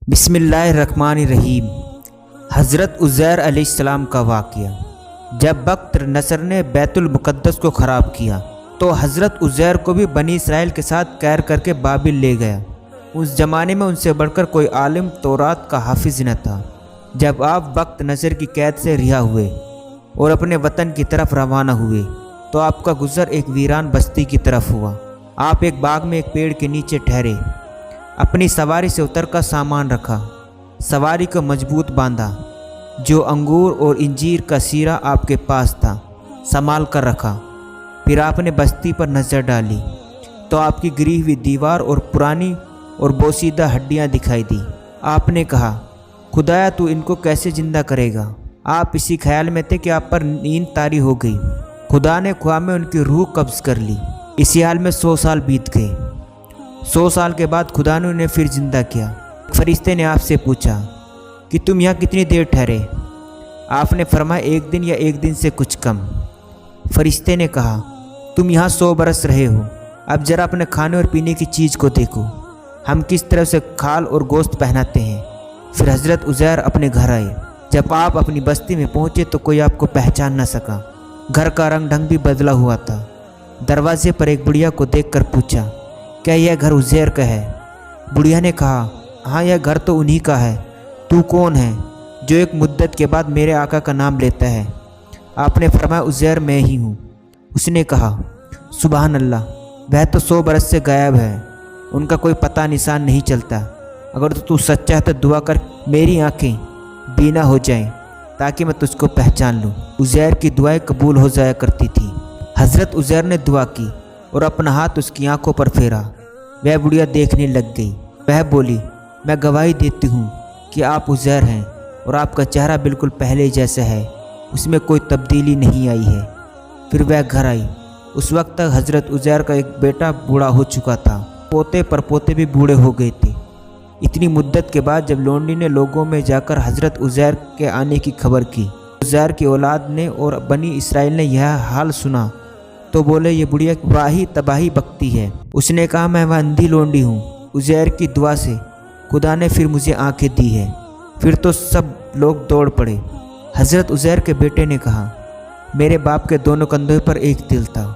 بسم اللہ الرحمن الرحیم۔ حضرت عزیر علیہ السلام کا واقعہ۔ جب بخت نصر نے بیت المقدس کو خراب کیا تو حضرت عزیر کو بھی بنی اسرائیل کے ساتھ قید کر کے بابل لے گیا۔ اس زمانے میں ان سے بڑھ کر کوئی عالم تورات کا حافظ نہ تھا۔ جب آپ بخت نصر کی قید سے رہا ہوئے اور اپنے وطن کی طرف روانہ ہوئے تو آپ کا گزر ایک ویران بستی کی طرف ہوا۔ آپ ایک باغ میں ایک پیڑ کے نیچے ٹھہرے، اپنی سواری سے اتر کر سامان رکھا، سواری کو مضبوط باندھا، جو انگور اور انجیر کا سیرا آپ کے پاس تھا سنبھال کر رکھا۔ پھر آپ نے بستی پر نظر ڈالی تو آپ کی گری ہوئی دیوار اور پرانی اور بوسیدہ ہڈیاں دکھائی دی۔ آپ نے کہا، خدایا تو ان کو کیسے زندہ کرے گا؟ آپ اسی خیال میں تھے کہ آپ پر نیند طاری ہو گئی۔ خدا نے خواب میں ان کی روح قبض کر لی۔ اسی حال میں 100 سال بیت گئے۔ 100 سال کے بعد خدا نے انہیں پھر زندہ کیا۔ فرشتے نے آپ سے پوچھا کہ تم یہاں کتنی دیر ٹھہرے؟ آپ نے فرمایا 1 دن یا 1 دن سے کچھ کم۔ فرشتے نے کہا، تم یہاں 100 برس رہے ہو، اب ذرا اپنے کھانے اور پینے کی چیز کو دیکھو، ہم کس طرح سے کھال اور گوشت پہناتے ہیں۔ پھر حضرت عزیر اپنے گھر آئے۔ جب آپ اپنی بستی میں پہنچے تو کوئی آپ کو پہچان نہ سکا۔ گھر کا رنگ ڈھنگ بھی بدلا ہوا تھا۔ دروازے پر ایک بڑھیا کو دیکھ کر پوچھا، کیا یہ گھر عزیر کا ہے؟ بڑھیا نے کہا، ہاں یہ گھر تو انہی کا ہے۔ تو کون ہے جو ایک مدت کے بعد میرے آقا کا نام لیتا ہے؟ آپ نے فرمایا، عزیر میں ہی ہوں۔ اس نے کہا، سبحان اللہ، وہ تو 100 برس سے غائب ہے، ان کا کوئی پتہ نشان نہیں چلتا۔ اگر تو سچا ہے تو دعا کر میری آنکھیں بینا ہو جائیں تاکہ میں تجھ کو پہچان لوں۔ عزیر کی دعائیں قبول ہو جایا کرتی تھی۔ حضرت عزیر نے دعا کی اور اپنا ہاتھ اس کی آنکھوں پر پھیرا۔ وہ بڑھیا دیکھنے لگ گئی۔ وہ بولی، میں گواہی دیتی ہوں کہ آپ عزیر ہیں اور آپ کا چہرہ بالکل پہلے جیسا ہے، اس میں کوئی تبدیلی نہیں آئی ہے۔ پھر وہ گھر آئی۔ اس وقت تک حضرت عزیر کا ایک بیٹا بوڑھا ہو چکا تھا، پوتے پر پوتے بھی بوڑھے ہو گئے تھے۔ اتنی مدت کے بعد جب لونڈی نے لوگوں میں جا کر حضرت عزیر کے آنے کی خبر کی، عزیر کی اولاد نے اور بنی اسرائیل نے یہ حال سنا تو بولے، یہ بڑھیا واہی تباہی بکتی ہے۔ اس نے کہا، میں وہ اندھی لونڈی ہوں، عزیر کی دعا سے خدا نے پھر مجھے آنکھیں دی ہے۔ پھر تو سب لوگ دوڑ پڑے۔ حضرت عزیر کے بیٹے نے کہا، میرے باپ کے دونوں کندھوں پر ایک دل تھا۔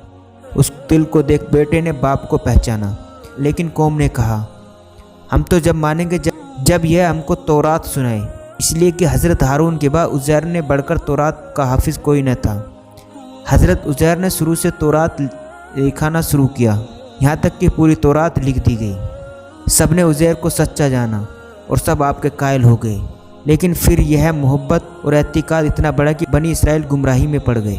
اس دل کو دیکھ بیٹے نے باپ کو پہچانا، لیکن قوم نے کہا، ہم تو جب مانیں گے جب یہ ہم کو تورات سنائے، اس لیے کہ حضرت ہارون کے بعد عزیر نے بڑھ کر تورات کا حافظ کوئی نہ تھا۔ حضرت عزیر نے شروع سے تورات لکھانا شروع کیا، یہاں تک کہ پوری تورات لکھ دی گئی۔ سب نے عزیر کو سچا جانا اور سب آپ کے قائل ہو گئے، لیکن پھر یہ محبت اور اعتقاد اتنا بڑا کہ بنی اسرائیل گمراہی میں پڑ گئے۔